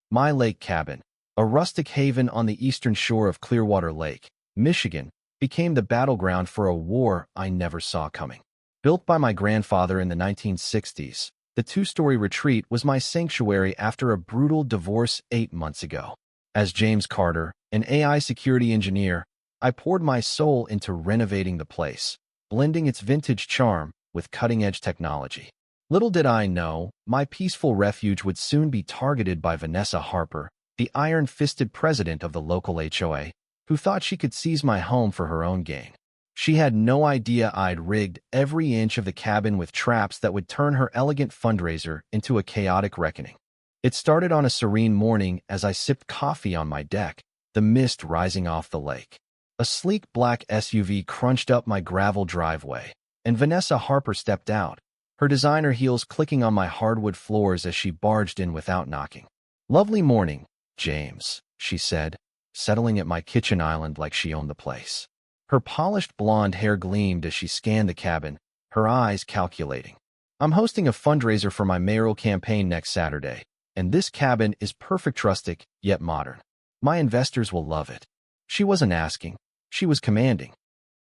My lake cabin, a rustic haven on the eastern shore of Clearwater Lake, Michigan, became the battleground for a war I never saw coming. Built by my grandfather in the 1960s, the two-story retreat was my sanctuary after a brutal divorce 8 months ago. As James Carter, an AI security engineer, I poured my soul into renovating the place, blending its vintage charm with cutting-edge technology. Little did I know, my peaceful refuge would soon be targeted by Vanessa Harper, the iron-fisted president of the local HOA, who thought she could seize my home for her own gain. She had no idea I'd rigged every inch of the cabin with traps that would turn her elegant fundraiser into a chaotic reckoning. It started on a serene morning as I sipped coffee on my deck, the mist rising off the lake. A sleek black SUV crunched up my gravel driveway, and Vanessa Harper stepped out, her designer heels clicking on my hardwood floors as she barged in without knocking. "Lovely morning, James," she said, settling at my kitchen island like she owned the place. Her polished blonde hair gleamed as she scanned the cabin, her eyes calculating. "I'm hosting a fundraiser for my mayoral campaign next Saturday, and this cabin is perfect, rustic, yet modern. My investors will love it." She wasn't asking, she was commanding.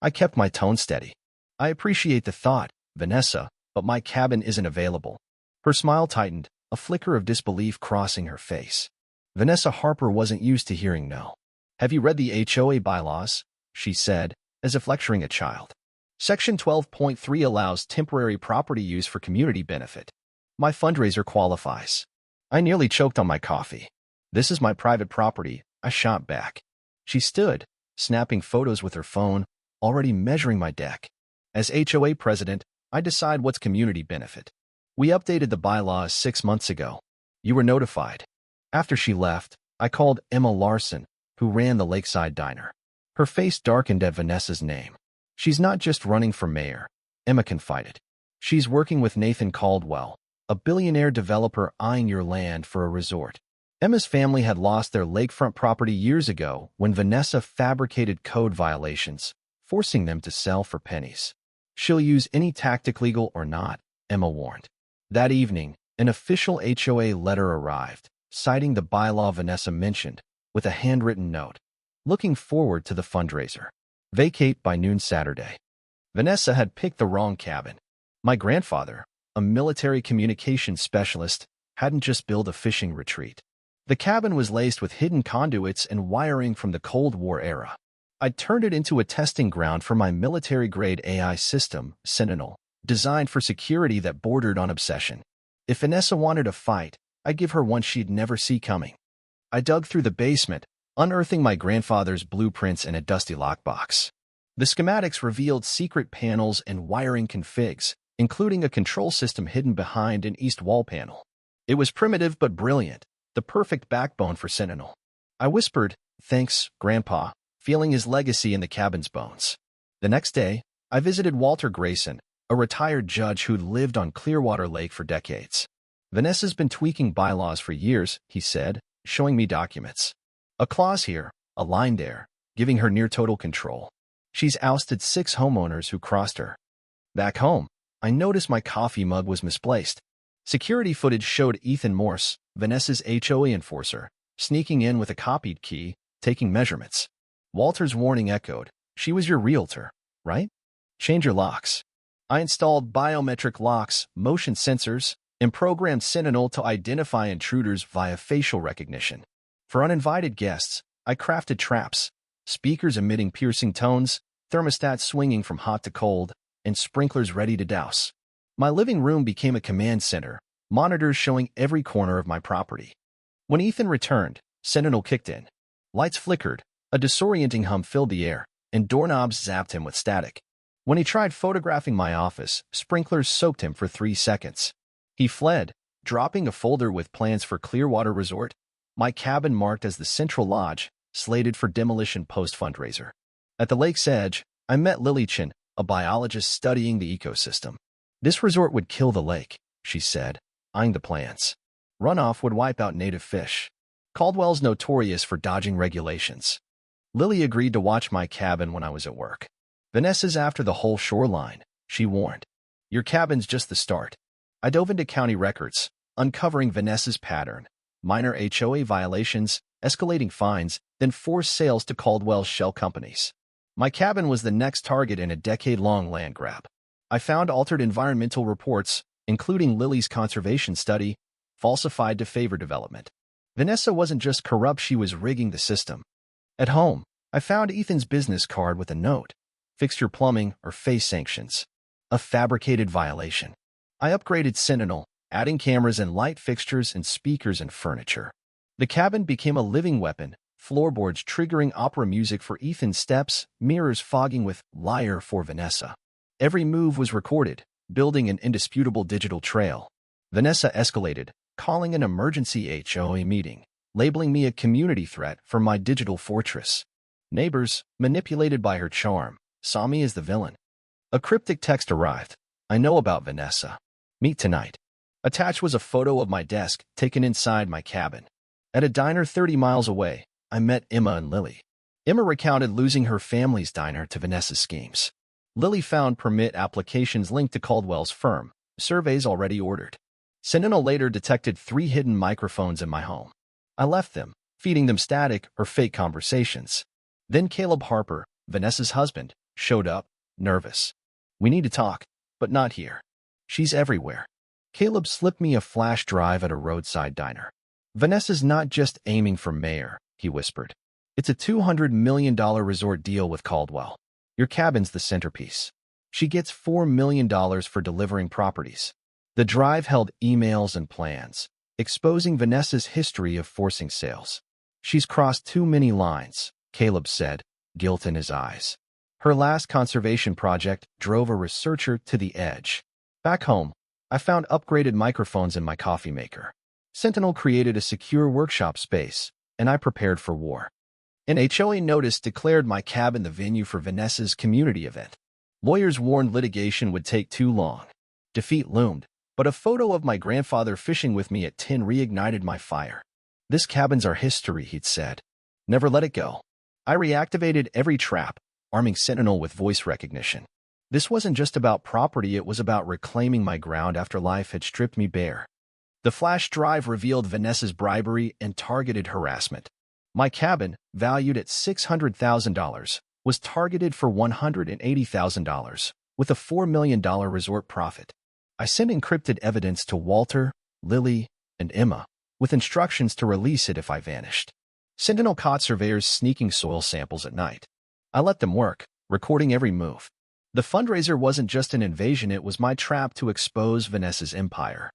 I kept my tone steady. "I appreciate the thought, Vanessa, but my cabin isn't available." Her smile tightened, a flicker of disbelief crossing her face. Vanessa Harper wasn't used to hearing no. "Have you read the HOA bylaws?" she said, as if lecturing a child. "Section 12.3 allows temporary property use for community benefit. My fundraiser qualifies." I nearly choked on my coffee. "This is my private property," I shot back. She stood, snapping photos with her phone, already measuring my deck. "As HOA president, I decide what's community benefit. We updated the bylaws 6 months ago. You were notified." After she left, I called Emma Larson, who ran the Lakeside Diner. Her face darkened at Vanessa's name. "She's not just running for mayor," Emma confided. "She's working with Nathan Caldwell, a billionaire developer eyeing your land for a resort." Emma's family had lost their lakefront property years ago when Vanessa fabricated code violations, forcing them to sell for pennies. "She'll use any tactic, legal or not," Emma warned. That evening, an official HOA letter arrived, citing the bylaw Vanessa mentioned, with a handwritten note. "Looking forward to the fundraiser. Vacate by noon Saturday." Vanessa had picked the wrong cabin. My grandfather, a military communications specialist, hadn't just built a fishing retreat. The cabin was laced with hidden conduits and wiring from the Cold War era. I'd turned it into a testing ground for my military-grade AI system, Sentinel, designed for security that bordered on obsession. If Vanessa wanted a fight, I'd give her one she'd never see coming. I dug through the basement, unearthing my grandfather's blueprints in a dusty lockbox. The schematics revealed secret panels and wiring configs, including a control system hidden behind an east wall panel. It was primitive but brilliant, the perfect backbone for Sentinel. I whispered, "Thanks, Grandpa," feeling his legacy in the cabin's bones. The next day, I visited Walter Grayson, a retired judge who'd lived on Clearwater Lake for decades. "Vanessa's been tweaking bylaws for years," he said, showing me documents. "A clause here, a line there, giving her near total control. She's ousted 6 homeowners who crossed her." Back home, I noticed my coffee mug was misplaced. Security footage showed Ethan Morse, Vanessa's HOA enforcer, sneaking in with a copied key, taking measurements. Walter's warning echoed, "She was your realtor, right? Change your locks." I installed biometric locks, motion sensors, and programmed Sentinel to identify intruders via facial recognition. For uninvited guests, I crafted traps, speakers emitting piercing tones, thermostats swinging from hot to cold, and sprinklers ready to douse. My living room became a command center, monitors showing every corner of my property. When Ethan returned, Sentinel kicked in. Lights flickered, a disorienting hum filled the air, and doorknobs zapped him with static. When he tried photographing my office, sprinklers soaked him for 3 seconds. He fled, dropping a folder with plans for Clearwater Resort, my cabin marked as the Central Lodge, slated for demolition post-fundraiser. At the lake's edge, I met Lily Chin, a biologist studying the ecosystem. "This resort would kill the lake," she said, eyeing the plans. "Runoff would wipe out native fish. Caldwell's notorious for dodging regulations." Lily agreed to watch my cabin when I was at work. "Vanessa's after the whole shoreline," she warned. "Your cabin's just the start." I dove into county records, uncovering Vanessa's pattern. minor HOA violations, escalating fines, then forced sales to Caldwell's shell companies. My cabin was the next target in a decade-long land grab. I found altered environmental reports, including Lily's conservation study, falsified to favor development. Vanessa wasn't just corrupt, she was rigging the system. At home, I found Ethan's business card with a note: fix your plumbing or face sanctions. A fabricated violation. I upgraded Sentinel, adding cameras and light fixtures and speakers and furniture. The cabin became a living weapon, floorboards triggering opera music for Ethan's steps, mirrors fogging with "liar" for Vanessa. Every move was recorded, building an indisputable digital trail. Vanessa escalated, calling an emergency HOA meeting, labeling me a community threat for my digital fortress. Neighbors, manipulated by her charm, saw me as the villain. A cryptic text arrived. I know about Vanessa. Meet tonight. Attached was a photo of my desk taken inside my cabin. At a diner 30 miles away, I met Emma and Lily. Emma recounted losing her family's diner to Vanessa's schemes. Lily found permit applications linked to Caldwell's firm, surveys already ordered. Sentinel later detected 3 hidden microphones in my home. I left them, feeding them static or fake conversations. Then Caleb Harper, Vanessa's husband, showed up, nervous. We need to talk, but not here. She's everywhere. Caleb slipped me a flash drive at a roadside diner. Vanessa's not just aiming for mayor, he whispered. It's a $200 million resort deal with Caldwell. Your cabin's the centerpiece. She gets $4 million for delivering properties. The drive held emails and plans, exposing Vanessa's history of forcing sales. She's crossed too many lines, Caleb said, guilt in his eyes. Her last conservation project drove a researcher to the edge. Back home, I found upgraded microphones in my coffee maker. Sentinel created a secure workshop space, and I prepared for war. An HOA notice declared my cabin the venue for Vanessa's community event. Lawyers warned litigation would take too long. Defeat loomed, but a photo of my grandfather fishing with me at 10 reignited my fire. This cabin's our history, he'd said. Never let it go. I reactivated every trap, arming Sentinel with voice recognition. This wasn't just about property, it was about reclaiming my ground after life had stripped me bare. The flash drive revealed Vanessa's bribery and targeted harassment. My cabin, valued at $600,000, was targeted for $180,000, with a $4 million resort profit. I sent encrypted evidence to Walter, Lily, and Emma, with instructions to release it if I vanished. Sentinel caught surveyors sneaking soil samples at night. I let them work, recording every move. The fundraiser wasn't just an invasion, it was my trap to expose Vanessa's empire.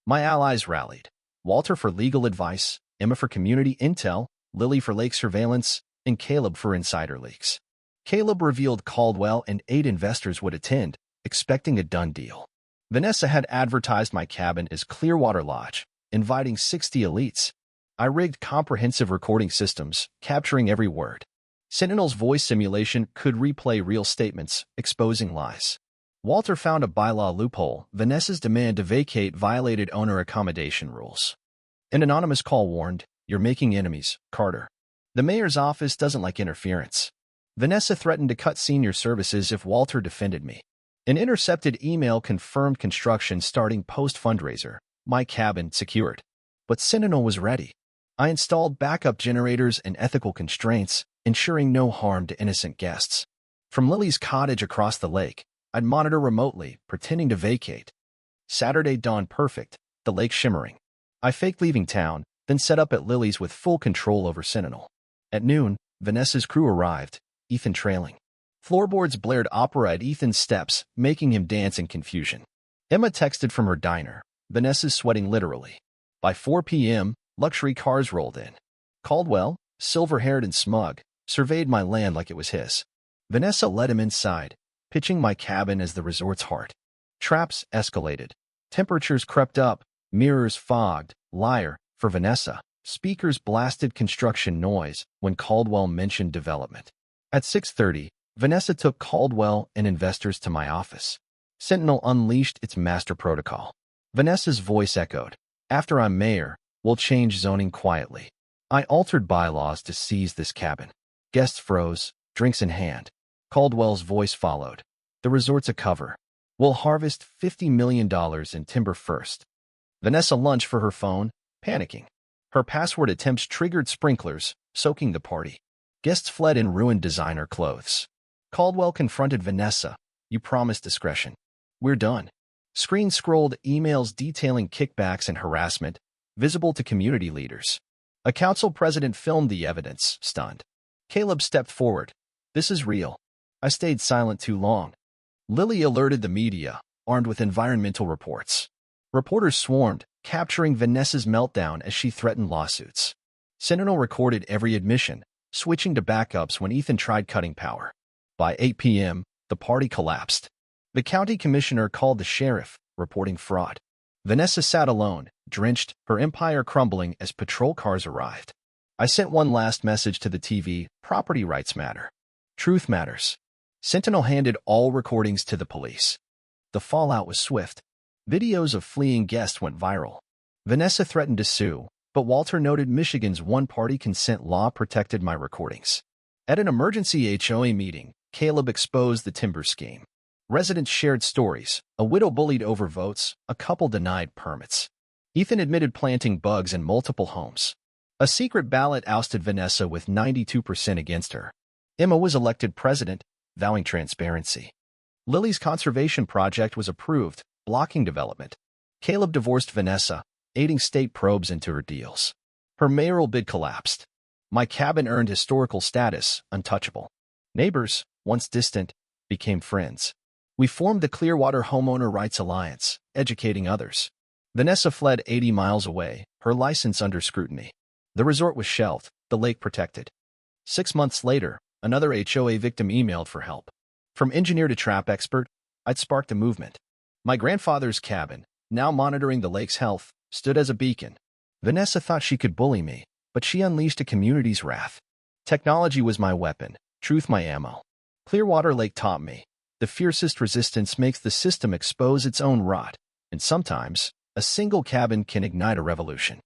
My allies rallied. Walter for legal advice, Emma for community intel, Lily for lake surveillance, and Caleb for insider leaks. Caleb revealed Caldwell and 8 investors would attend, expecting a done deal. Vanessa had advertised my cabin as Clearwater Lodge, inviting 60 elites. I rigged comprehensive recording systems, capturing every word. Sentinel's voice simulation could replay real statements, exposing lies. Walter found a bylaw loophole. Vanessa's demand to vacate violated owner accommodation rules. An anonymous call warned, "You're making enemies, Carter." The mayor's office doesn't like interference. Vanessa threatened to cut senior services if Walter defended me. An intercepted email confirmed construction starting post-fundraiser. My cabin secured. But Sentinel was ready. I installed backup generators and ethical constraints, ensuring no harm to innocent guests. From Lily's cottage across the lake, I'd monitor remotely, pretending to vacate. Saturday dawned perfect, the lake shimmering. I faked leaving town, then set up at Lily's with full control over Sentinel. At noon, Vanessa's crew arrived, Ethan trailing. Floorboards blared opera at Ethan's steps, making him dance in confusion. Emma texted from her diner. Vanessa's sweating literally. By 4 p.m., luxury cars rolled in. Caldwell, silver-haired and smug, surveyed my land like it was his. Vanessa led him inside, pitching my cabin as the resort's heart. Traps escalated. Temperatures crept up, mirrors fogged, liar, for Vanessa. Speakers blasted construction noise when Caldwell mentioned development. At 6:30, Vanessa took Caldwell and investors to my office. Sentinel unleashed its master protocol. Vanessa's voice echoed, "After I'm mayor, we'll change zoning quietly." I altered bylaws to seize this cabin. Guests froze, drinks in hand. Caldwell's voice followed. "The resort's a cover. We'll harvest $50 million in timber first." Vanessa lunged for her phone, panicking. Her password attempts triggered sprinklers, soaking the party. Guests fled in ruined designer clothes. Caldwell confronted Vanessa. You promised discretion. We're done. Screen scrolled emails detailing kickbacks and harassment, visible to community leaders. A council president filmed the evidence, stunned. Caleb stepped forward. This is real. I stayed silent too long. Lily alerted the media, armed with environmental reports. Reporters swarmed, capturing Vanessa's meltdown as she threatened lawsuits. Sentinel recorded every admission, switching to backups when Ethan tried cutting power. By 8 p.m., the party collapsed. The county commissioner called the sheriff, reporting fraud. Vanessa sat alone, drenched, her empire crumbling as patrol cars arrived. I sent one last message to the TV, property rights matter. Truth matters. Sentinel handed all recordings to the police. The fallout was swift. Videos of fleeing guests went viral. Vanessa threatened to sue, but Walter noted Michigan's one-party consent law protected my recordings. At an emergency HOA meeting, Caleb exposed the timber scheme. Residents shared stories. A widow bullied over votes, a couple denied permits. Ethan admitted planting bugs in multiple homes. A secret ballot ousted Vanessa with 92% against her. Emma was elected president, vowing transparency. Lily's conservation project was approved, blocking development. Caleb divorced Vanessa, aiding state probes into her deals. Her mayoral bid collapsed. My cabin earned historical status, untouchable. Neighbors, once distant, became friends. We formed the Clearwater Homeowner Rights Alliance, educating others. Vanessa fled 80 miles away, her license under scrutiny. The resort was shelved, the lake protected. 6 months later, another HOA victim emailed for help. From engineer to trap expert, I'd sparked a movement. My grandfather's cabin, now monitoring the lake's health, stood as a beacon. Vanessa thought she could bully me, but she unleashed a community's wrath. Technology was my weapon, truth my ammo. Clearwater Lake taught me. The fiercest resistance makes the system expose its own rot, and sometimes, a single cabin can ignite a revolution.